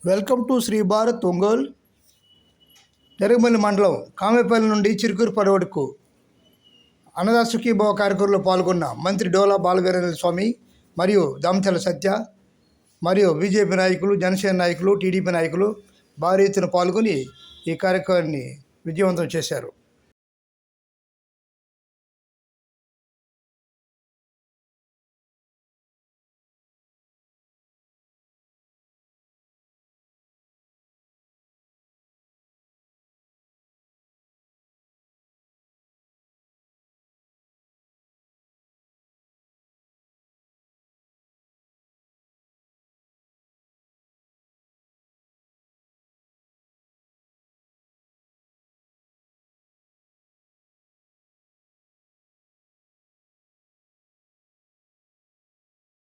Welcome to Shri Bharat Ongole. Neragamalli మండలం కామేపల్లి నుండి చిరుకూరుపల్లి వరకు అన్నదాత సుఖీభావ కార్యక్రమంలో పాల్గొన్న మంత్రి డోలా బాలవీరేంద్ర స్వామి మరియు దామచర్ల సత్య మరియు బీజేపీ నాయకులు, జనసేన నాయకులు, టీడీపీ నాయకులు భారీ ఎత్తున పాల్గొని ఈ కార్యక్రమాన్ని విజయవంతం చేశారు.